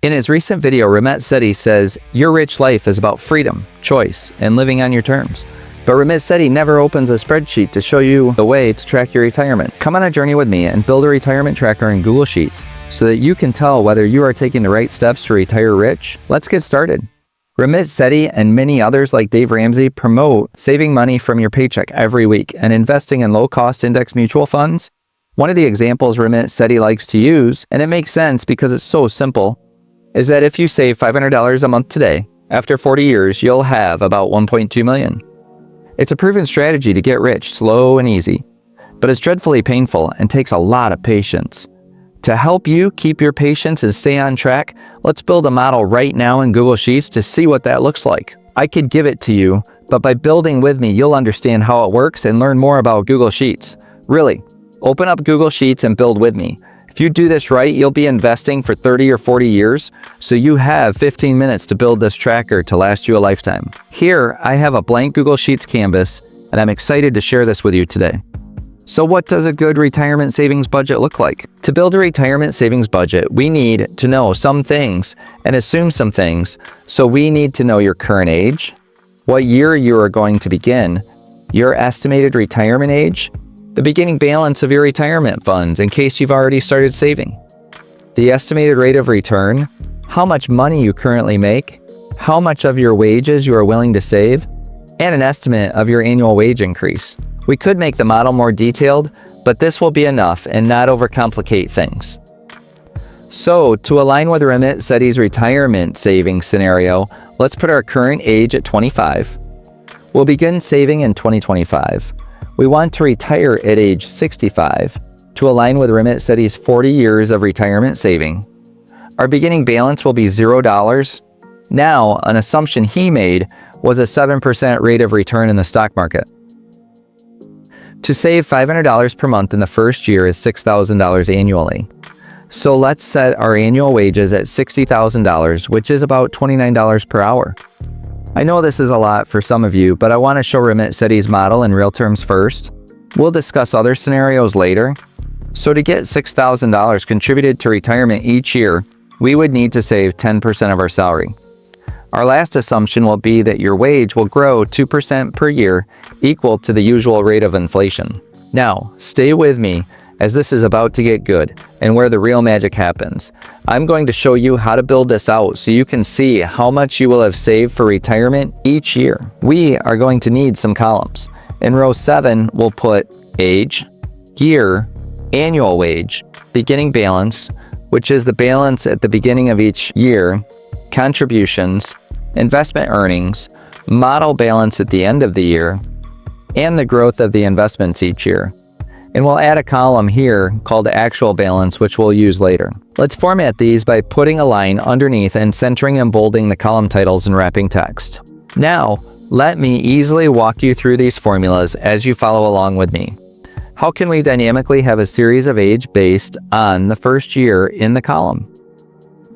In his recent video, Ramit Sethi says, your rich life is about freedom, choice, and living on your terms. But Ramit Sethi never opens a spreadsheet to show you the way to track your retirement. Come on a journey with me and build a retirement tracker in Google Sheets so that you can tell whether you are taking the right steps to retire rich. Let's get started. Ramit Sethi and many others like Dave Ramsey promote saving money from your paycheck every week and investing in low-cost index mutual funds. One of the examples Ramit Sethi likes to use, and it makes sense because it's so simple, is that if you save $500 a month today, after 40 years, you'll have about $1.2 million. It's a proven strategy to get rich slow and easy, but it's dreadfully painful and takes a lot of patience. To help you keep your patience and stay on track, let's build a model right now in Google Sheets to see what that looks like. I could give it to you, but by building with me, you'll understand how it works and learn more about Google Sheets. Really, open up Google Sheets and build with me. If you do this right, you'll be investing for 30 or 40 years, so you have 15 minutes to build this tracker to last you a lifetime. Here, I have a blank Google Sheets canvas, and I'm excited to share this with you today. So what does a good retirement savings budget look like? To build a retirement savings budget, we need to know some things and assume some things. So we need to know your current age, what year you are going to begin, your estimated retirement age, the beginning balance of your retirement funds in case you've already started saving, the estimated rate of return, how much money you currently make, how much of your wages you are willing to save, and an estimate of your annual wage increase. We could make the model more detailed, but this will be enough and not overcomplicate things. So, to align with Ramit Sethi's retirement savings scenario, let's put our current age at 25. We'll begin saving in 2025. We want to retire at age 65 to align with Ramit Sethi's 40 years of retirement saving. Our beginning balance will be $0. Now, an assumption he made was a 7% rate of return in the stock market. To save $500 per month in the first year is $6,000 annually. So let's set our annual wages at $60,000, which is about $29 per hour. I know this is a lot for some of you, but I want to show Ramit Sethi's model in real terms first. We'll discuss other scenarios later. So to get $6,000 contributed to retirement each year, we would need to save 10% of our salary. Our last assumption will be that your wage will grow 2% per year, equal to the usual rate of inflation. Now, stay with me, as this is about to get good and where the real magic happens. I'm going to show you how to build this out so you can see how much you will have saved for retirement each year. We are going to need some columns. In row 7, we'll put age, year, annual wage, beginning balance, which is the balance at the beginning of each year, contributions, investment earnings, model balance at the end of the year, and the growth of the investments each year. And we'll add a column here called actual balance, which we'll use later. Let's format these by putting a line underneath and centering and bolding the column titles and wrapping text. Now, let me easily walk you through these formulas as you follow along with me. How can we dynamically have a series of age based on the first year in the column?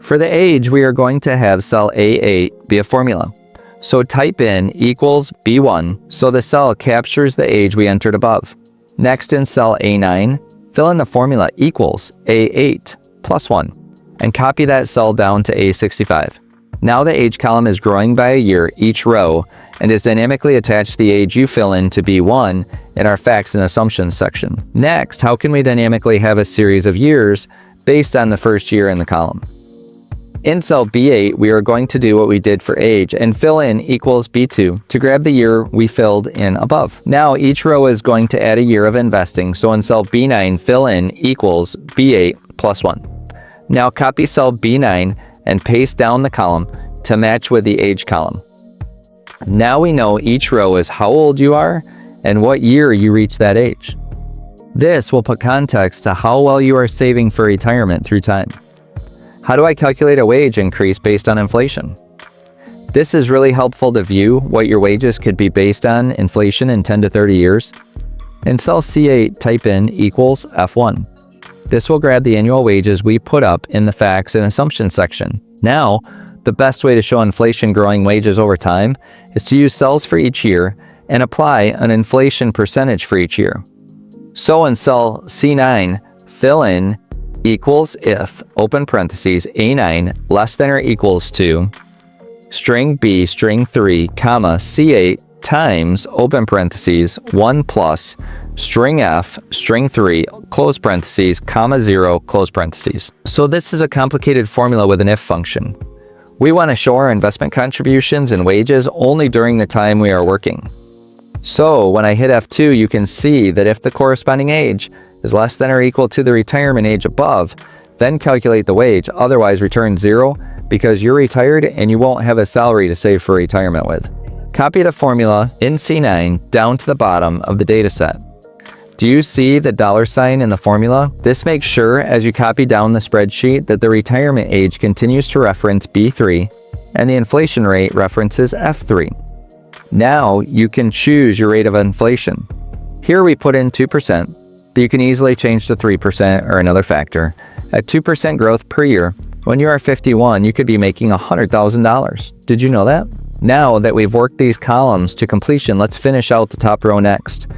For the age, we are going to have cell A8 be a formula. So type in equals B1 so the cell captures the age we entered above. Next, in cell A9, fill in the formula equals A8 plus 1 and copy that cell down to A65. Now the age column is growing by a year each row and is dynamically attached to the age you fill in to B1 in our facts and assumptions section. Next, how can we dynamically have a series of years based on the first year in the column? In cell B8, we are going to do what we did for age and fill in equals B2 to grab the year we filled in above. Now each row is going to add a year of investing, so in cell B9, fill in equals B8 plus 1. Now copy cell B9 and paste down the column to match with the age column. Now we know each row is how old you are and what year you reached that age. This will put context to how well you are saving for retirement through time. How do I calculate a wage increase based on inflation? This is really helpful to view what your wages could be based on inflation in 10 to 30 years. In cell C8, type in equals F1. This will grab the annual wages we put up in the facts and assumptions section. Now, the best way to show inflation growing wages over time is to use cells for each year and apply an inflation percentage for each year. So in cell C9, fill in equals if, open parentheses, A9 less than or equals to string B, string 3, comma, C8 times, open parentheses, 1 plus string F, string 3, close parentheses, comma 0, close parentheses. So this is a complicated formula with an if function. We want to show our investment contributions and wages only during the time we are working. So when I hit F2, you can see that if the corresponding age is less than or equal to the retirement age above, then calculate the wage, otherwise return 0 because you're retired and you won't have a salary to save for retirement with. Copy the formula in C9 down to the bottom of the dataset. Do you see the $sign in the formula? This makes sure as you copy down the spreadsheet that the retirement age continues to reference B3 and the inflation rate references F3. Now you can choose your rate of inflation. Here we put in 2%, but you can easily change to 3% or another factor. At 2% growth per year, when you are 51, you could be making $100,000. Did you know that? Now that we've worked these columns to completion, let's finish out the top row next.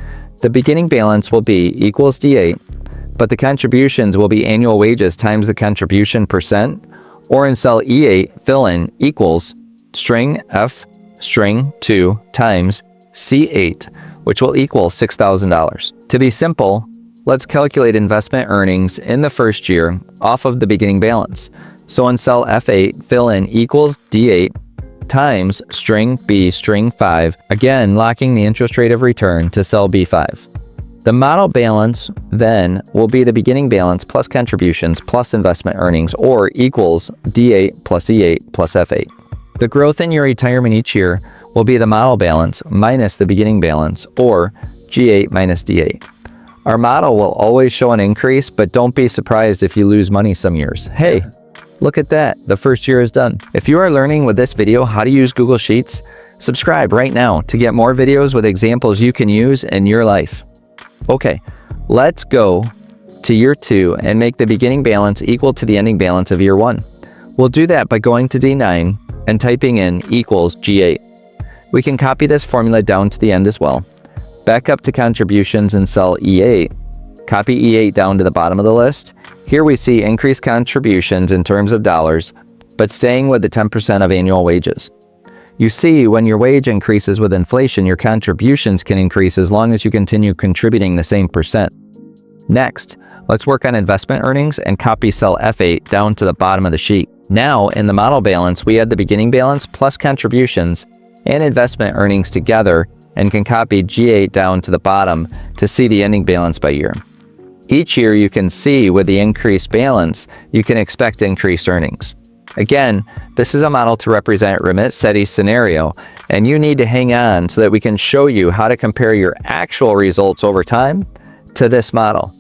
The beginning balance will be equals D8, but the contributions will be annual wages times the contribution percent, or in cell E8, fill in equals string F, string 2 times C8, which will equal $6,000. To be simple, let's calculate investment earnings in the first year off of the beginning balance. So in cell F8, fill in equals D8 times string B, string 5, again locking the interest rate of return to cell B5. The model balance then will be the beginning balance plus contributions plus investment earnings, or equals D8 plus E8 plus F8. The growth in your retirement each year will be the model balance minus the beginning balance, or G8 minus D8. Our model will always show an increase, but don't be surprised if you lose money some years. Hey, look at that, the first year is done. If you are learning with this video how to use Google Sheets, subscribe right now to get more videos with examples you can use in your life. Okay, let's go to year 2 and make the beginning balance equal to the ending balance of year 1. We'll do that by going to D9 and typing in equals G8. We can copy this formula down to the end as well. Back up to contributions in cell E8. Copy E8 down to the bottom of the list. Here we see increased contributions in terms of dollars, but staying with the 10% of annual wages. You see, when your wage increases with inflation, your contributions can increase as long as you continue contributing the same percent. Next, let's work on investment earnings and copy cell F8 down to the bottom of the sheet. Now, in the model balance, we add the beginning balance plus contributions and investment earnings together and can copy G8 down to the bottom to see the ending balance by year. Each year you can see with the increased balance, you can expect increased earnings. Again, this is a model to represent Ramit Sethi's scenario, and you need to hang on so that we can show you how to compare your actual results over time to this model.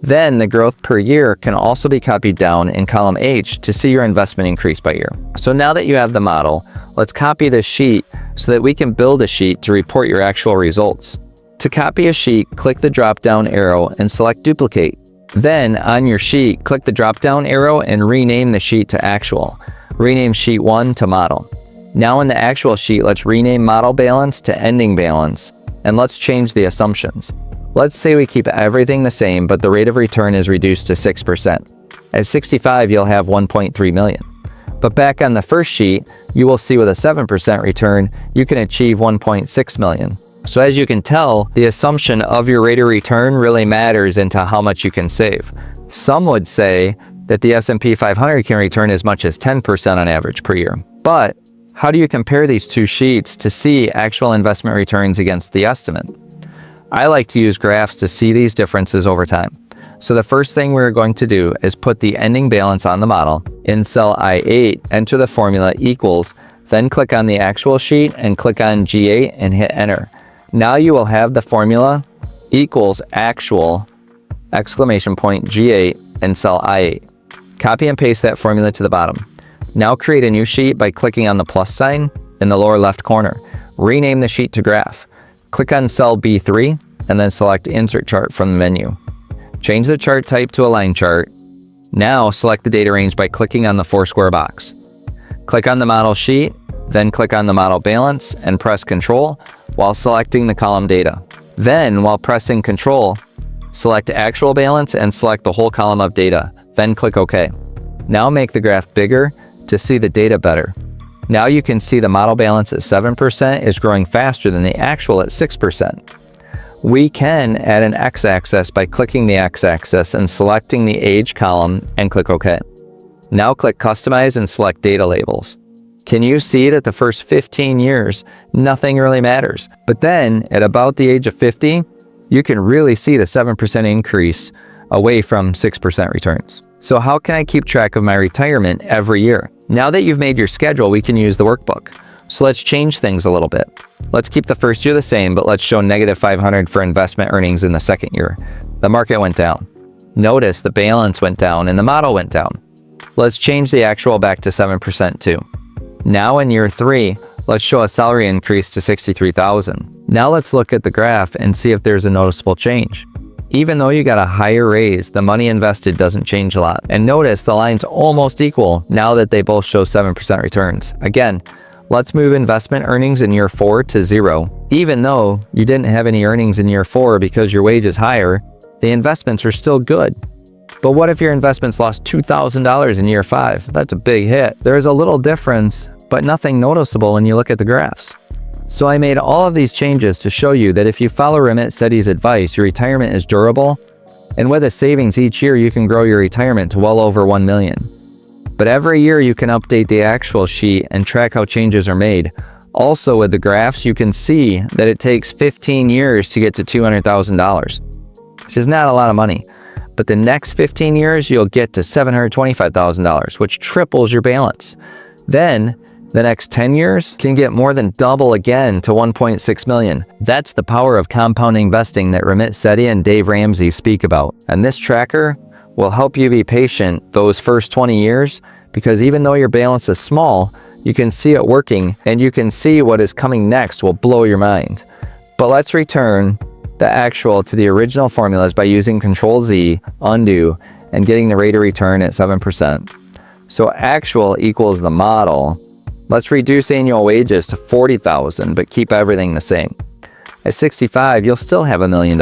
Then the growth per year can also be copied down in column H to see your investment increase by year. So now that you have the model, let's copy this sheet so that we can build a sheet to report your actual results. To copy a sheet, click the drop-down arrow and select Duplicate. Then, on your sheet, click the drop-down arrow and rename the sheet to Actual. Rename Sheet 1 to Model. Now in the actual sheet, let's rename Model Balance to Ending Balance, and let's change the assumptions. Let's say we keep everything the same, but the rate of return is reduced to 6%. At 65, you'll have 1.3 million. But back on the first sheet, you will see with a 7% return, you can achieve 1.6 million. So as you can tell, the assumption of your rate of return really matters into how much you can save. Some would say that the S&P 500 can return as much as 10% on average per year. But how do you compare these two sheets to see actual investment returns against the estimate? I like to use graphs to see these differences over time. So the first thing we're going to do is put the ending balance on the model. In cell I8, enter the formula equals, then click on the actual sheet and click on G8 and hit enter. Now you will have the formula equals actual exclamation point G8 in cell I8. Copy and paste that formula to the bottom. Now create a new sheet by clicking on the plus sign in the lower left corner. Rename the sheet to graph. Click on cell B3 and then select insert chart from the menu. Change the chart type to a line chart. Now select the data range by clicking on the 4-square box. Click on the model sheet, then click on the model balance and press Ctrl while selecting the column data. Then, while pressing Ctrl, select actual balance and select the whole column of data, then click OK. Now make the graph bigger to see the data better. Now you can see the model balance at 7% is growing faster than the actual at 6%. We can add an x-axis by clicking the x-axis and selecting the age column and click OK. Now click Customize and select Data Labels. Can you see that the first 15 years, nothing really matters? But then, at about the age of 50, you can really see the 7% increase away from 6% returns. So how can I keep track of my retirement every year? Now that you've made your schedule, we can use the workbook. So let's change things a little bit. Let's keep the first year the same, but let's show -500 for investment earnings in the second year. The market went down. Notice the balance went down and the model went down. Let's change the actual back to 7% too. Now in year 3, let's show a salary increase to $63,000. Now let's look at the graph and see if there's a noticeable change. Even though you got a higher raise, the money invested doesn't change a lot. And notice the line's almost equal now that they both show 7% returns. Again, let's move investment earnings in year 4 to 0. Even though you didn't have any earnings in year 4 because your wage is higher, the investments are still good. But what if your investments lost $2,000 in year 5? That's a big hit. There is a little difference, but nothing noticeable when you look at the graphs. So I made all of these changes to show you that if you follow Ramit Sethi's advice, your retirement is durable, and with a savings each year, you can grow your retirement to well over $1 million. But every year you can update the actual sheet and track how changes are made. Also with the graphs, you can see that it takes 15 years to get to $200,000, which is not a lot of money. But the next 15 years, you'll get to $725,000, which triples your balance. Then, the next 10 years can get more than double again to $1.6 million. That's the power of compounding investing that Ramit Sethi and Dave Ramsey speak about. And this tracker will help you be patient those first 20 years, because even though your balance is small, you can see it working and you can see what is coming next will blow your mind. But let's return the actual to the original formulas by using Control-Z, undo, and getting the rate of return at 7%. So actual equals the model. Let's reduce annual wages to $40,000, but keep everything the same. At 65, you'll still have $1 million.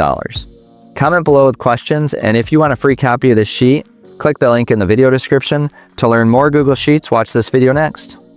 Comment below with questions, and if you want a free copy of this sheet, click the link in the video description. To learn more Google Sheets, watch this video next.